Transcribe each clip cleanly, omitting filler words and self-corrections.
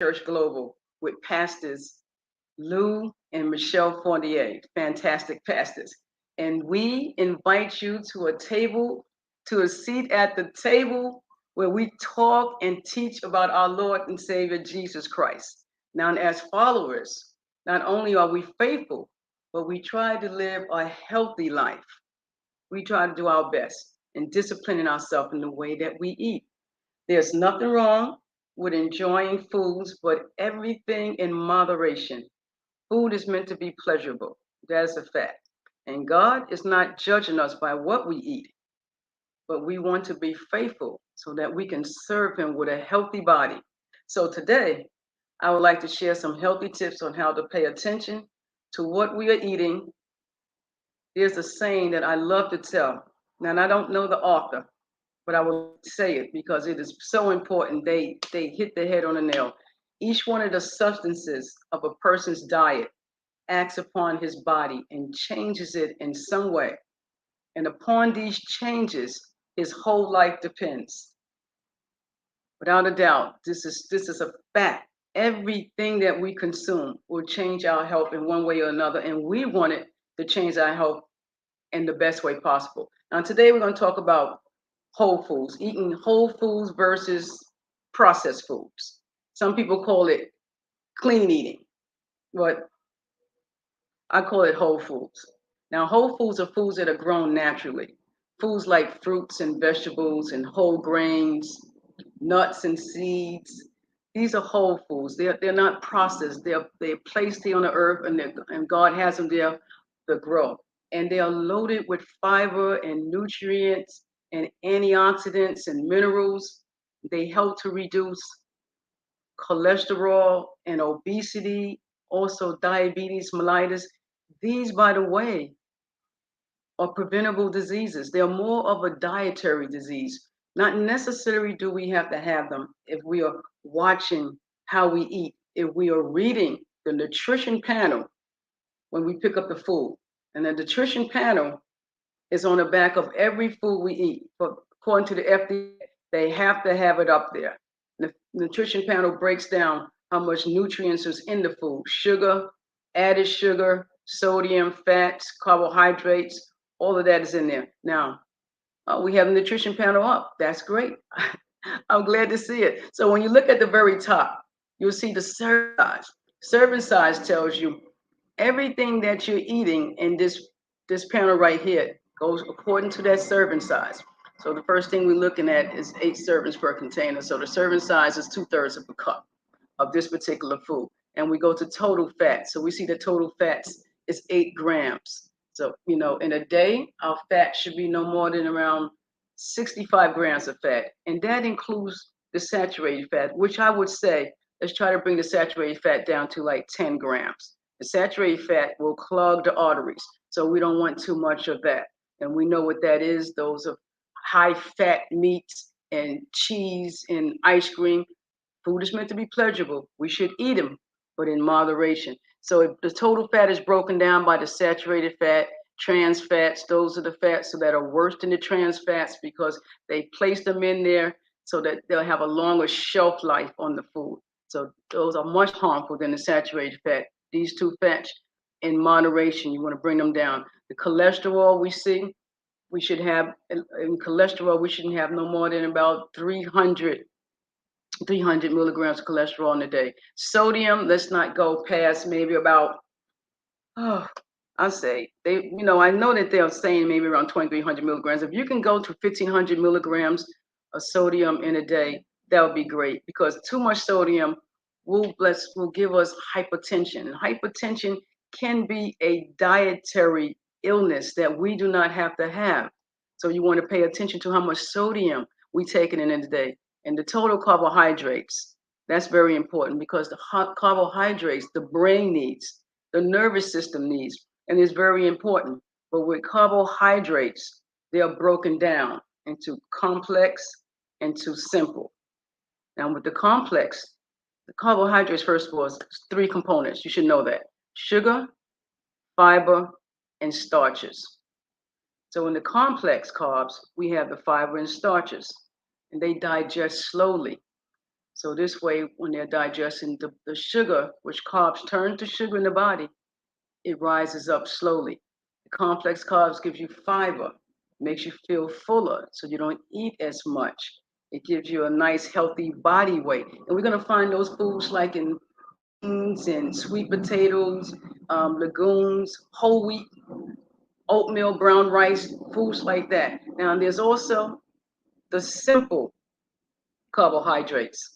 Church Global with pastors Lou and Michelle Fournier, fantastic pastors. And we invite you to a seat at the table where we talk and teach about our Lord and Savior Jesus Christ. Now, as followers, not only are we faithful, but we try to live a healthy life. We try to do our best in disciplining ourselves in the way that we eat. There's nothing wrong with enjoying foods, but everything in moderation. Food is meant to be pleasurable. That is a fact. And God is not judging us by what we eat, but we want to be faithful so that we can serve Him with a healthy body. So today, I would like to share some healthy tips on how to pay attention to what we are eating. There's a saying that I love to tell. Now, I don't know the author, but I will say it because it is so important. They hit the head on the nail. Each one of the substances of a person's diet acts upon his body and changes it in some way. And upon these changes, his whole life depends. Without a doubt, this is a fact. Everything that we consume will change our health in one way or another, and we want it to change our health in the best way possible. Now, today we're going to talk about whole foods, eating whole foods versus processed foods. Some people call it clean eating, but I call it whole foods. Now, whole foods are foods that are grown naturally. Foods like fruits and vegetables and whole grains, nuts and seeds. These are whole foods. They're not processed. They're placed here on the earth, and God has them there to grow. And they are loaded with fiber and nutrients and antioxidants and minerals. They help to reduce cholesterol and obesity, also diabetes mellitus. These, by the way, are preventable diseases. They're more of a dietary disease. Not necessarily do we have to have them if we are watching how we eat, if we are reading the nutrition panel when we pick up the food. And the nutrition panel is on the back of every food we eat. But according to the FDA, they have to have it up there. The nutrition panel breaks down how much nutrients is in the food: sugar, added sugar, sodium, fats, carbohydrates, all of that is in there. Now, we have a nutrition panel up. That's great. I'm glad to see it. So when you look at the very top, you'll see the serving size. Serving size tells you everything that you're eating in this panel right here goes according to that serving size. So the first thing we're looking at is 8 servings per container. So the serving size is 2/3 of a cup of this particular food. And we go to total fat. So we see the total fats is 8 grams. So, in a day, our fat should be no more than around 65 grams of fat. And that includes the saturated fat, which I would say, let's try to bring the saturated fat down to like 10 grams. The saturated fat will clog the arteries. So we don't want too much of that. And we know what that is. Those are high fat meats and cheese and ice cream. Food is meant to be pleasurable. We should eat them, but in moderation. So if the total fat is broken down by the saturated fat, trans fats, those are the fats that are worse than the trans fats because they place them in there so that they'll have a longer shelf life on the food. So those are much harmful than the saturated fat. These two fats in moderation, you want to bring them down. The cholesterol we see, we should have in cholesterol, we shouldn't have no more than about 300 milligrams of cholesterol in a day. Sodium, let's not go past maybe about, oh, I'll say, I know that they're saying maybe around 2,300 milligrams. If you can go to 1,500 milligrams of sodium in a day, that would be great because too much sodium will give us hypertension. And hypertension can be a dietary illness that we do not have to have. So you want to pay attention to how much sodium we take in a day. And the total carbohydrates, that's very important because the carbohydrates the brain needs, the nervous system needs, and it's very important. But with carbohydrates, they are broken down into complex and to simple. Now with the complex, the carbohydrates, first of all, is 3 components. You should know that: sugar, fiber, and starches. So in the complex carbs, we have the fiber and starches, and they digest slowly. So this way, when they're digesting the sugar, which carbs turn to sugar in the body, it rises up slowly. The complex carbs gives you fiber, makes you feel fuller, so you don't eat as much. It gives you a nice, healthy body weight. And we're going to find those foods like in beans and sweet potatoes, legumes, whole wheat, oatmeal, brown rice, foods like that. Now, there's also the simple carbohydrates.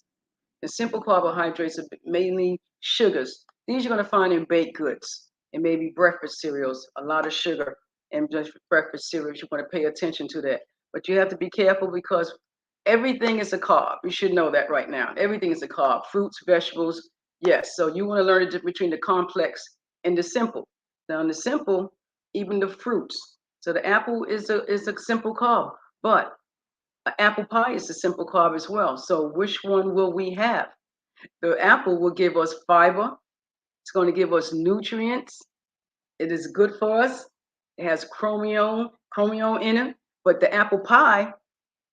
The simple carbohydrates are mainly sugars. These you're going to find in baked goods and maybe breakfast cereals, a lot of sugar in just breakfast cereals. You want to pay attention to that. But you have to be careful because everything is a carb. You should know that right now. Everything is a carb. Fruits, vegetables, yes. So you want to learn the difference between the complex and the simple. Now, in the simple, even the fruits. So the apple is a simple carb, but apple pie is a simple carb as well. So which one will we have? The apple will give us fiber. It's going to give us nutrients. It is good for us. It has chromium in it. But the apple pie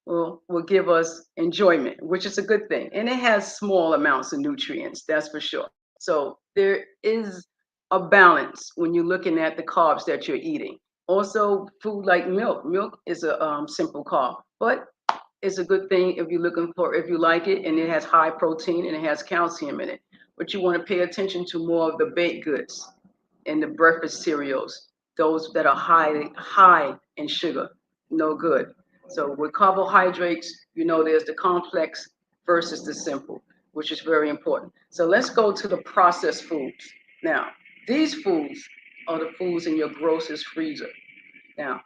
will give us enjoyment, which is a good thing. And it has small amounts of nutrients, that's for sure. So there is a balance when you're looking at the carbs that you're eating. Also, food like milk. Milk is a simple carb, but it's a good thing if you're looking for, if you like it, and it has high protein and it has calcium in it. But you want to pay attention to more of the baked goods and the breakfast cereals, those that are high in sugar, no good. So with carbohydrates, there's the complex versus the simple, which is very important. So let's go to the processed foods. Now, these foods are the foods in your grocer's freezer. Now,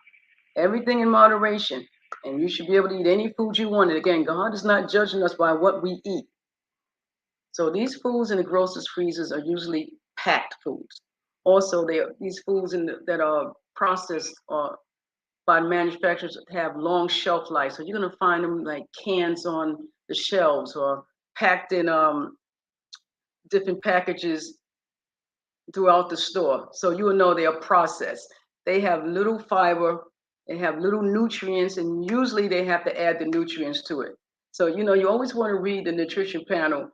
everything in moderation, and you should be able to eat any food you want. And again, God is not judging us by what we eat. So these foods in the grocer's freezers are usually packed foods. Also, these foods that are processed or by manufacturers have long shelf life. So you're gonna find them like cans on the shelves or packed in different packages throughout the store. So you will know they are processed. They have little fiber, they have little nutrients, and usually they have to add the nutrients to it. So you always want to read the nutrition panel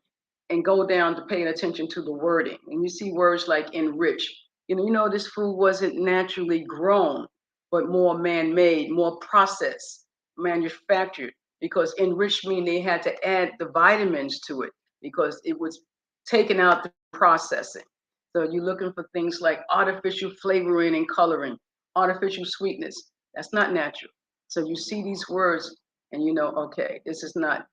and go down to paying attention to the wording. And you see words like enrich. This food wasn't naturally grown, but more man-made, more processed, manufactured. Because enriched mean they had to add the vitamins to it because it was taken out the processing. So you're looking for things like artificial flavoring and coloring, artificial sweetness. That's not natural. So you see these words and okay, this is not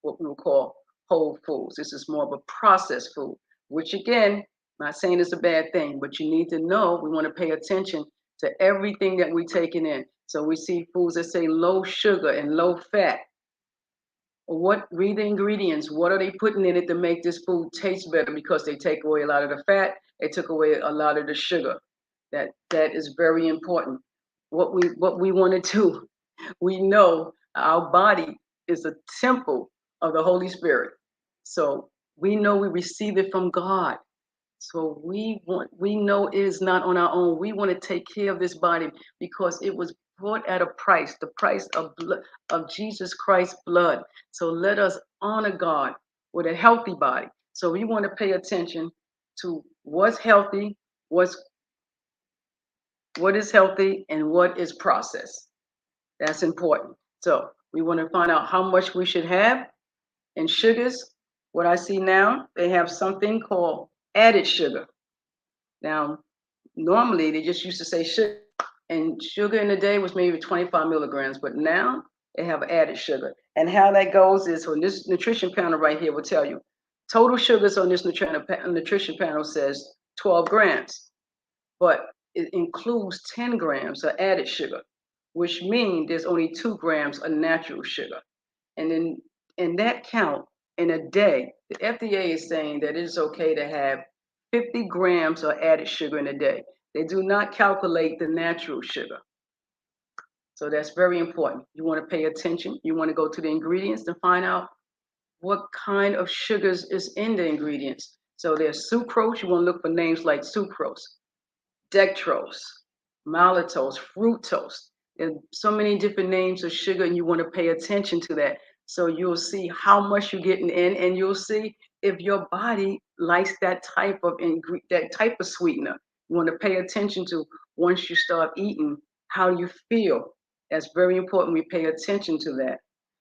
what we would call whole foods. This is more of a processed food, which again, I'm not saying it's a bad thing, but you need to know we want to pay attention to everything that we're taking in. So we see foods that say low sugar and low fat. Read the ingredients. What are they putting in it to make this food taste better? Because they take away a lot of the fat, they took away a lot of the sugar. That is very important. What we want to do, we know our body is a temple of the Holy Spirit. So we know we receive it from God. So we know it is not on our own. We want to take care of this body because it was bought at a price, the price of blood, of Jesus Christ's blood. So let us honor God with a healthy body. So we want to pay attention to what's healthy, what is healthy, and what is processed. That's important. So we want to find out how much we should have in sugars. What I see now, they have something called added sugar. Now, normally they just used to say sugar, and sugar in the day was maybe 25 milligrams, but now they have added sugar. And how that goes is on this nutrition panel right here will tell you total sugars on this nutrition panel says 12 grams, but it includes 10 grams of added sugar, which means there's only 2 grams of natural sugar. And then in that count in a day, the FDA is saying that it is okay to have 50 grams of added sugar in a day. They do not calculate the natural sugar. So that's very important. You want to pay attention. You want to go to the ingredients to find out what kind of sugars is in the ingredients. So there's sucrose. You want to look for names like sucrose, dextrose, maltose, fructose. There's so many different names of sugar, and you want to pay attention to that So you'll see how much you're getting in, and you'll see if your body likes that type of that type of sweetener. You want to pay attention to once you start eating how you feel. That's very important. We pay attention to that.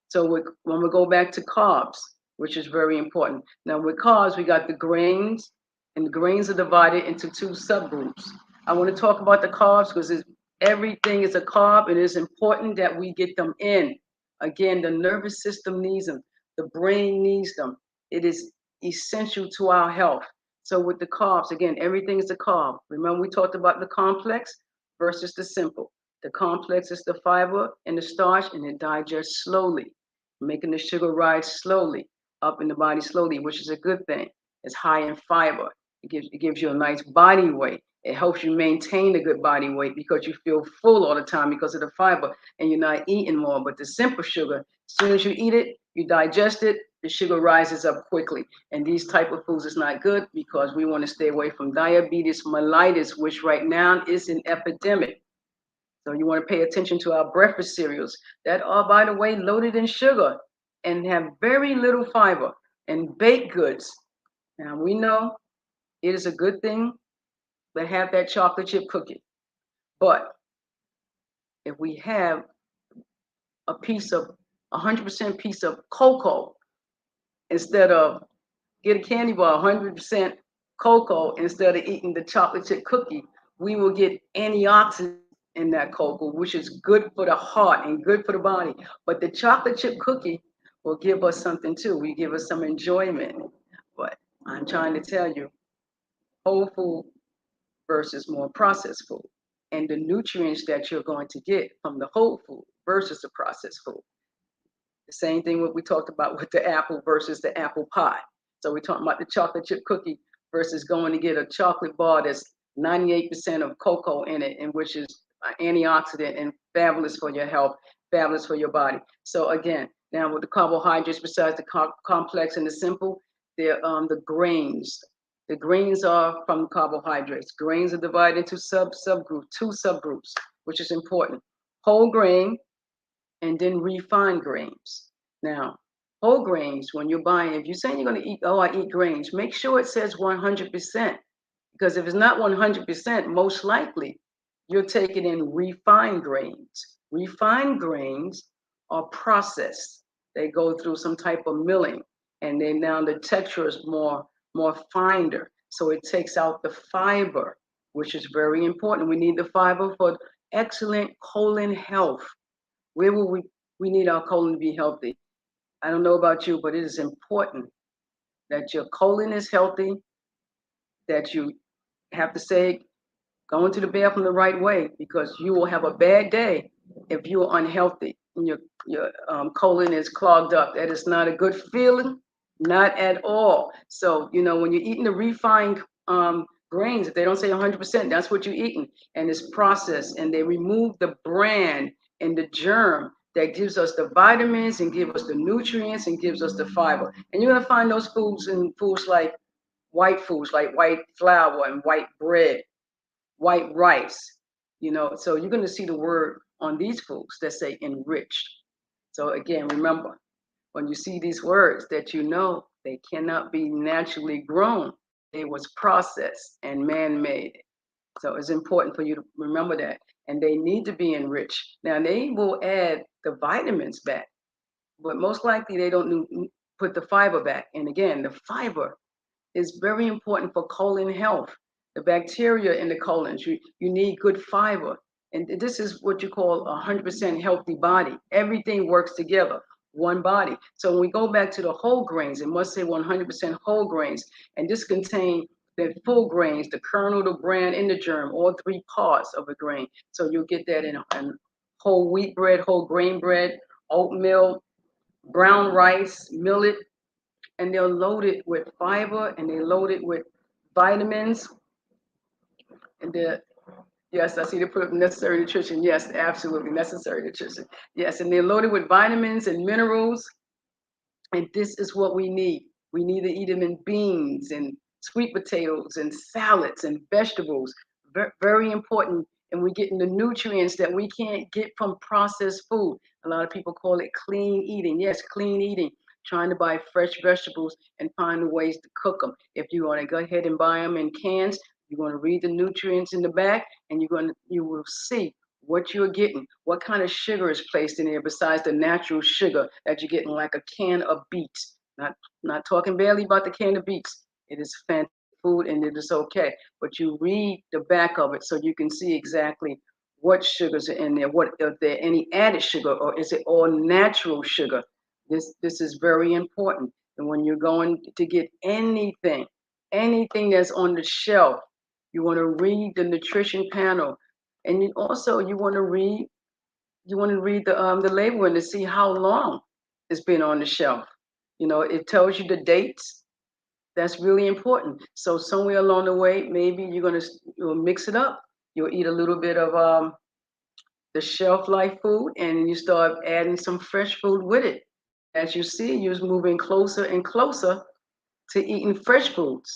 So when we go back to carbs, which is very important. Now with carbs, we got the grains, and the grains are divided into two subgroups. I want to talk about the carbs because everything is a carb, and it's important that we get them in. Again, the nervous system needs them. The brain needs them. It is essential to our health. So with the carbs, again, everything is a carb. Remember we talked about the complex versus the simple. The complex is the fiber and the starch, and it digests slowly, making the sugar rise slowly up in the body slowly, which is a good thing. It's high in fiber. It gives you a nice body weight. It helps you maintain a good body weight because you feel full all the time because of the fiber and you're not eating more. But the simple sugar, as soon as you eat it, you digest it, the sugar rises up quickly. And these type of foods is not good because we want to stay away from diabetes mellitus, which right now is an epidemic. So you want to pay attention to our breakfast cereals that are, by the way, loaded in sugar and have very little fiber, and baked goods. Now we know it is a good thing to have that chocolate chip cookie, but if we have a piece of 100% piece of cocoa instead of get a candy bar 100% cocoa instead of eating the chocolate chip cookie, we will get antioxidants in that cocoa, which is good for the heart and good for the body. But the chocolate chip cookie will give us something too. We give us some enjoyment. But I'm trying to tell you, whole food versus more processed food, and the nutrients that you're going to get from the whole food versus the processed food. The same thing what we talked about with the apple versus the apple pie. So we're talking about the chocolate chip cookie versus going to get a chocolate bar that's 98% of cocoa in it, and which is antioxidant and fabulous for your health, fabulous for your body. So again, now with the carbohydrates, besides the complex and the simple, they're the grains. The grains are from carbohydrates. Grains are divided into two subgroups, which is important. Whole grain, and then refined grains. Now, whole grains, when you're buying, if you're saying you're going to eat, oh, I eat grains, make sure it says 100%. Because if it's not 100%, most likely you're taking in refined grains. Refined grains are processed. They go through some type of milling, and then now the texture is more finer. So it takes out the fiber, which is very important. We need the fiber for excellent colon health. Where will we need our colon to be healthy? I don't know about you, but it is important that your colon is healthy, that you have to say go into the bathroom the right way because you will have a bad day if you're unhealthy and your colon is clogged up. That is not a good feeling, not at all. So when you're eating the refined grains, if they don't say 100%, that's what you're eating, and it's processed, and they remove the bran and the germ that gives us the vitamins and give us the nutrients and gives us the fiber. And you're gonna find those foods in foods like white foods, like white flour and white bread, white rice. So you're going to see the word on these foods that say enriched. So again, remember, when you see these words that they cannot be naturally grown, they was processed and man-made. So it's important for you to remember that. And they need to be enriched. Now they will add the vitamins back, but most likely they don't put the fiber back. And again, the fiber is very important for colon health. The bacteria in the colons, you need good fiber. And this is what you call a 100% healthy body. Everything works together, one body. So when we go back to the whole grains, it must say 100% whole grains. And this contains the full grains, the kernel, the bran, and the germ, all three parts of a grain. So you'll get that in whole wheat bread, whole grain bread, oatmeal, brown rice, millet, and they're loaded with fiber and they're loaded with vitamins. And yes, I see they put necessary nutrition. Yes, absolutely necessary nutrition. Yes, and they're loaded with vitamins and minerals. And this is what we need. We need to eat them in beans and sweet potatoes and salads and vegetables. Very important and we're getting the nutrients that we can't get from processed food. A lot of people call it clean eating. Yes, clean eating, trying to buy fresh vegetables and find ways to cook them. If you want to go ahead and buy them in cans, you're going to read the nutrients in the back, and you will see what you're getting, what kind of sugar is placed in there besides the natural sugar that you're getting, like a can of beets. Not talking badly about the can of beets. It is fantastic food and it is okay. But you read the back of it so you can see exactly what sugars are in there, what if there any added sugar, or is it all natural sugar? This is very important. And when you're going to get anything that's on the shelf, you want to read the nutrition panel, and you want to read the labeling to see how long it's been on the shelf. It tells you the dates. That's really important. So somewhere along the way, maybe you'll mix it up. You'll eat a little bit of the shelf life food, and you start adding some fresh food with it. And as you see, you're moving closer and closer to eating fresh foods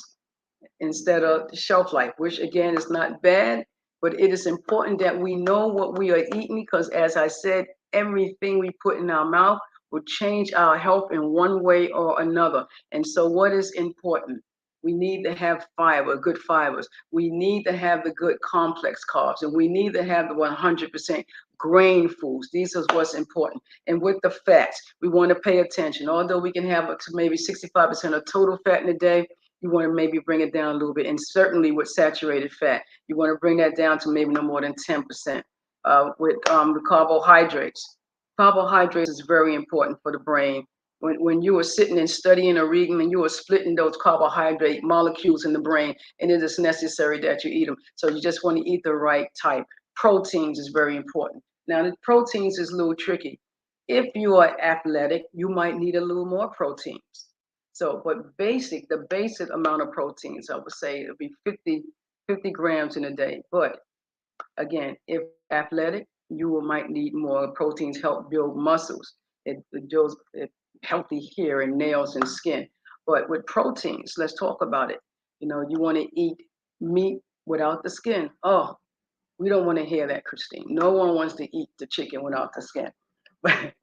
instead of the shelf life, which again is not bad, but it is important that we know what we are eating because, as I said, everything we put in our mouth will change our health in one way or another. And so, what is important? We need to have fiber, good fibers. We need to have the good complex carbs, and we need to have the 100% grain foods. These are what's important. And with the fats, we want to pay attention. Although we can have up to maybe 65% of total fat in a day, you want to maybe bring it down a little bit. And certainly with saturated fat, you want to bring that down to maybe no more than 10%. With the carbohydrates, carbohydrates is very important for the brain. When you are sitting and studying or reading, and you are splitting those carbohydrate molecules in the brain, and it is necessary that you eat them. So you just want to eat the right type. Proteins is very important. Now, the proteins is a little tricky. If you are athletic, you might need a little more proteins. So, but the basic amount of proteins, I would say it'll be 50 grams in a day. But again, if athletic, you might need more proteins, help build muscles. It builds healthy hair and nails and skin. But with proteins, let's talk about it. You want to eat meat without the skin. Oh, we don't want to hear that, Christine. No one wants to eat the chicken without the skin. But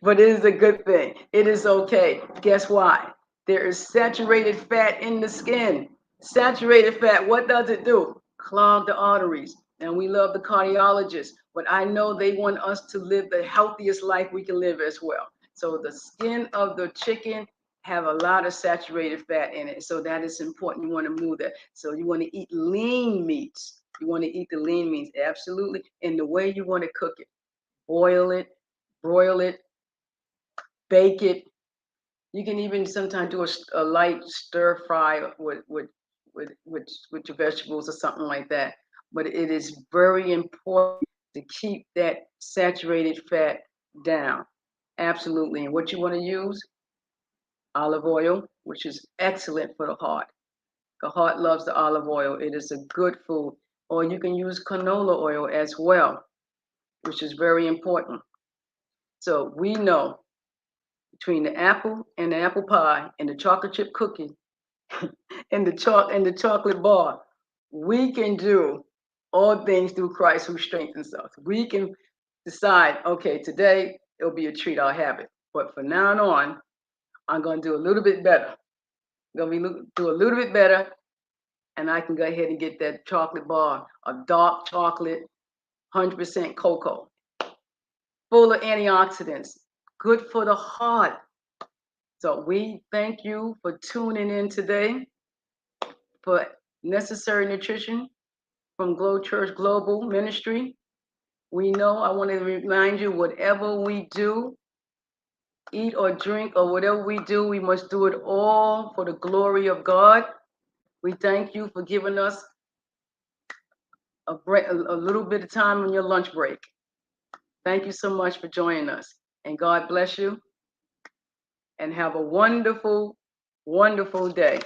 but it is a good thing. It is okay. Guess why? There is saturated fat in the skin. Saturated fat, what does it do? Clog the arteries. And we love the cardiologists, but I know they want us to live the healthiest life we can live as well. So the skin of the chicken have a lot of saturated fat in it. So that is important. You want to move that. So you want to eat lean meats. You want to eat the lean meats, absolutely. And the way you want to cook it, boil it, broil it, bake it. You can even sometimes do a light stir fry with your vegetables or something like that. But it is very important to keep that saturated fat down. Absolutely. And what you want to use? Olive oil, which is excellent for the heart. The heart loves the olive oil. It is a good food. Or you can use canola oil as well, which is very important. So we know between the apple and the apple pie and the chocolate chip cookie and the chocolate bar, we can do all things through Christ who strengthens us. We can decide, okay, today it'll be a treat, I'll have it. But from now on, I'm going to do a little bit better. I'm going to do a little bit better, and I can go ahead and get that chocolate bar, a dark chocolate, 100% cocoa, full of antioxidants, good for the heart. So we thank you for tuning in today for Necessary Nutrition from Glow Church Global Ministry. We know, I want to remind you, whatever we do, eat or drink or whatever we do, we must do it all for the glory of God. We thank you for giving us a little bit of time on your lunch break. Thank you so much for joining us. And God bless you. And have a wonderful, wonderful day.